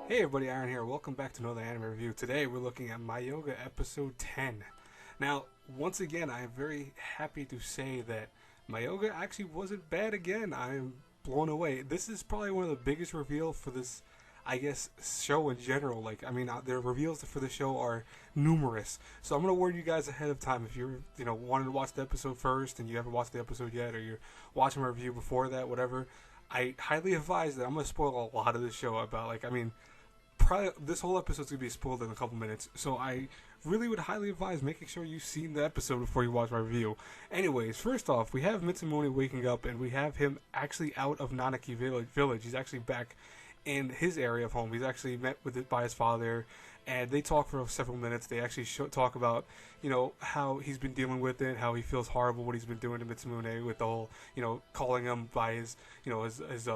Hey everybody, Aaron here. Welcome back to another anime review. Today we're looking at Mayoiga episode 10. Now, once again, I am very happy to say that Mayoiga actually wasn't bad again. I am blown away. This is probably one of the biggest reveals for this, I guess, show in general. The reveals for the show are numerous. So I'm going to warn you guys ahead of time if you're, wanting to watch the episode first and you haven't watched the episode yet, or you're watching my review before that, whatever. I highly advise that I'm going to spoil a lot of this show about, probably this whole episode's gonna be spoiled in a couple minutes, so I really would highly advise making sure you've seen the episode before you watch my review. Anyways, first off, we have Mitsumone waking up, and we have him actually out of Nanaki Village. He's actually back in his area of home. He's actually met with it by his father, and they talk for several minutes. They actually talk about, how he's been dealing with it, how he feels horrible what he's been doing to Mitsumone with the whole, calling him by his, his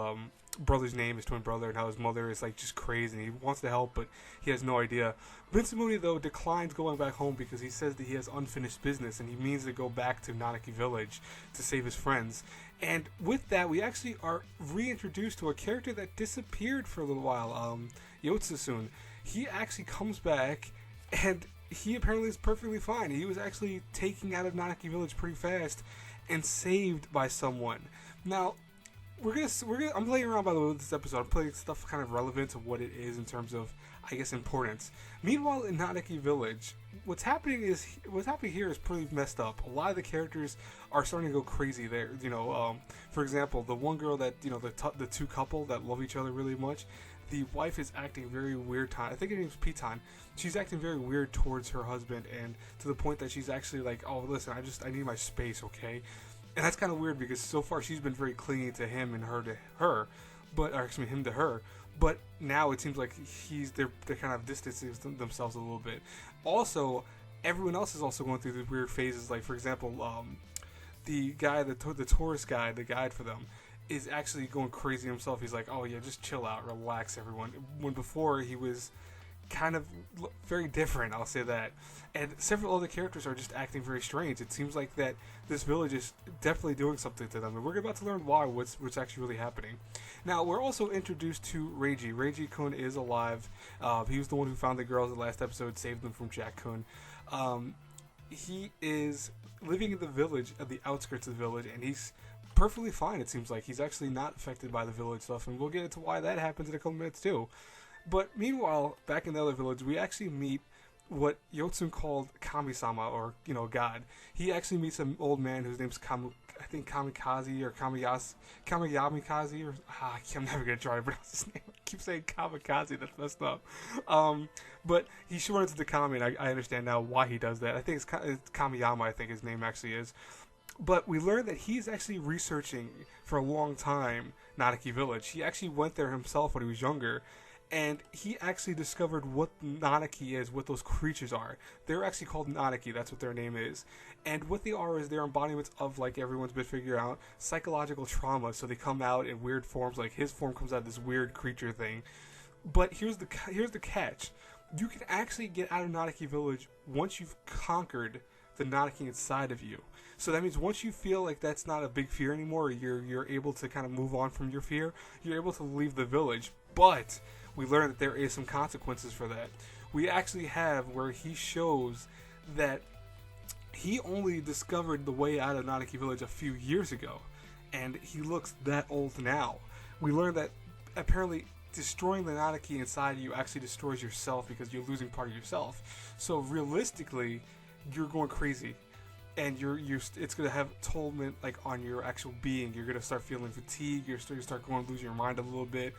brother's name, his twin brother, and how his mother is just crazy and he wants to help but he has no idea. Mitsumone though declines going back home because he says that he has unfinished business and he means to go back to Nanaki Village to save his friends. And with that, we actually are reintroduced to a character that disappeared for a little while, Yotsusun. He actually comes back and he apparently is perfectly fine. He was actually taken out of Nanaki Village pretty fast and saved by someone. Now, I'm playing around, by the way, with this episode. I'm playing stuff kind of relevant to what it is in terms of, I guess, importance. Meanwhile, in Nanaki Village, what's happening here is pretty messed up. A lot of the characters are starting to go crazy there. For example, the one girl that, the two couple that love each other really much, the wife is acting very weird. I think her name's Pitan. She's acting very weird towards her husband, and to the point that she's actually like, oh, listen, I need my space, okay? And that's kind of weird because so far she's been very clingy to him and him to her. But now it seems like they're kind of distancing themselves a little bit. Also, everyone else is also going through these weird phases. Like, for example, the guy, the tourist guy, the guide for them, is actually going crazy himself. He's like, oh yeah, just chill out, relax, everyone. When before he was kind of very different, I'll say that. And several other characters are just acting very strange. It seems like that this village is definitely doing something to them, and we're about to learn why, what's actually really happening. Now, we're also introduced to Reiji. Reiji-kun is alive. He was the one who found the girls in the last episode, saved them from Jack-kun. He is living in the village, at the outskirts of the village, and he's perfectly fine, it seems like. He's actually not affected by the village stuff, and we'll get into why that happens in a couple minutes too. But meanwhile, back in the other village, we actually meet what Yotsun called Kami-sama, or, God. He actually meets an old man whose name's Kamikaze, or Kamiyamikaze, or I'm never going to try to pronounce his name. I keep saying Kamikaze, that's messed up. But he should run into the Kami, and I understand now why he does that. I think it's Kamiyama, I think his name actually is. But we learned that he's actually researching for a long time Nanaki Village. He actually went there himself when he was younger, and he actually discovered what Nanaki is, what those creatures are. They're actually called Nanaki, that's what their name is. And what they are is they're embodiments of, like everyone's been figuring out, psychological trauma. So they come out in weird forms, like his form comes out this weird creature thing. But here's the catch. You can actually get out of Nanaki Village once you've conquered the Nanaki inside of you. So that means once you feel like that's not a big fear anymore, you're able to kind of move on from your fear, you're able to leave the village. But we learn that there is some consequences for that. We actually have where he shows that he only discovered the way out of Nanaki Village a few years ago, and he looks that old now. We learn that apparently destroying the Nanaki inside you actually destroys yourself because you're losing part of yourself. So realistically, you're going crazy, and it's gonna have tollment on your actual being. You're gonna start feeling fatigue. You're gonna start losing your mind a little bit.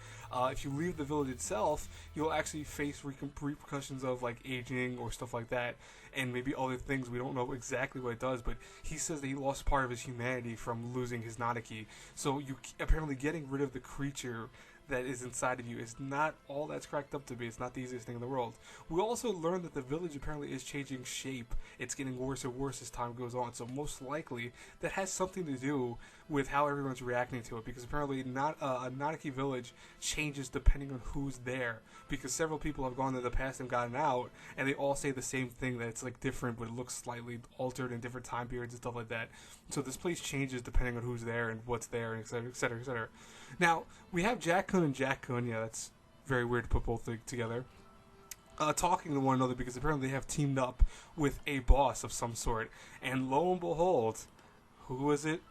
If you leave the village itself, you'll actually face repercussions of aging or stuff like that, and maybe other things. We don't know exactly what it does, but he says that he lost part of his humanity from losing his Nanaki. So you apparently getting rid of the creature that is inside of you is not all that's cracked up to be. It's not the easiest thing in the world. We also learned that the village apparently is changing shape. It's getting worse and worse as time goes on. So most likely that has something to do with how everyone's reacting to it, because apparently not a Nanaki village changes depending on who's there, because several people have gone in the past and gotten out, and they all say the same thing, that it's like different, but it looks slightly altered in different time periods and stuff like that. So this place changes depending on who's there and what's there, and et cetera, et cetera, et cetera. Now, we have Jack-kun and Jack-kun, yeah, that's very weird to put both together, talking to one another, because apparently they have teamed up with a boss of some sort, and lo and behold, who is it?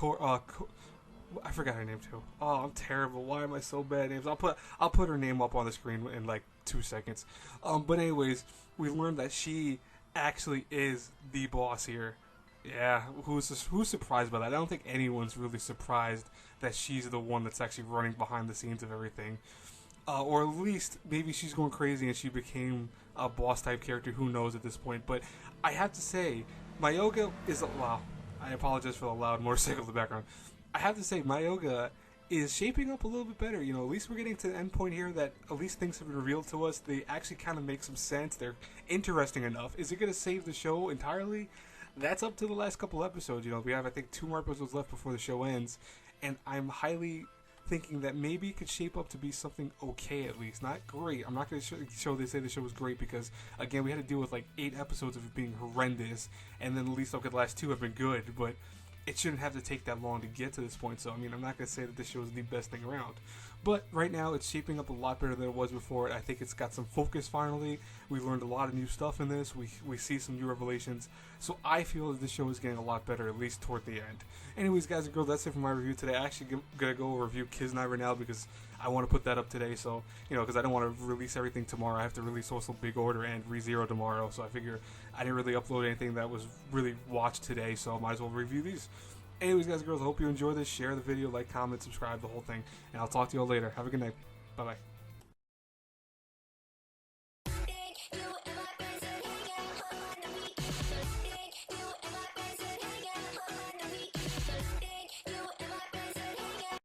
I forgot her name too. Oh, I'm terrible. Why am I so bad at names? I'll put her name up on the screen in like 2 seconds. But anyways, we learned that she actually is the boss here. Yeah, who's surprised by that? I don't think anyone's really surprised that she's the one that's actually running behind the scenes of everything. Or at least maybe she's going crazy and she became a boss type character. Who knows at this point? But I have to say, Mayoiga is wow. I apologize for the loud motorcycle in the background. I have to say, Mayoiga is shaping up a little bit better. You know, at least we're getting to the end point here that at least things have been revealed to us. They actually kind of make some sense. They're interesting enough. Is it going to save the show entirely? That's up to the last couple episodes. You know, we have, I think, 2 more episodes left before the show ends. And I'm highly thinking that maybe it could shape up to be something okay at least. Not great. I'm not going to show they say the show was great, because, again, we had to deal with like 8 episodes of it being horrendous. And then at least, okay, the last 2 have been good. But it shouldn't have to take that long to get to this point. So, I mean, I'm not going to say that this show is the best thing around. But right now, it's shaping up a lot better than it was before. I think it's got some focus finally. We learned a lot of new stuff in this. We see some new revelations. So I feel that this show is getting a lot better, at least toward the end. Anyways, guys and girls, that's it for my review today. I actually going to go review Kiznight right now, because I want to put that up today. So, you know, because I don't want to release everything tomorrow. I have to release also Big Order and ReZero tomorrow. So I figure I didn't really upload anything that was really watched today. So I might as well review these. Anyways, guys and girls, I hope you enjoy this. Share the video, like, comment, subscribe, the whole thing. And I'll talk to you all later. Have a good night. Bye-bye.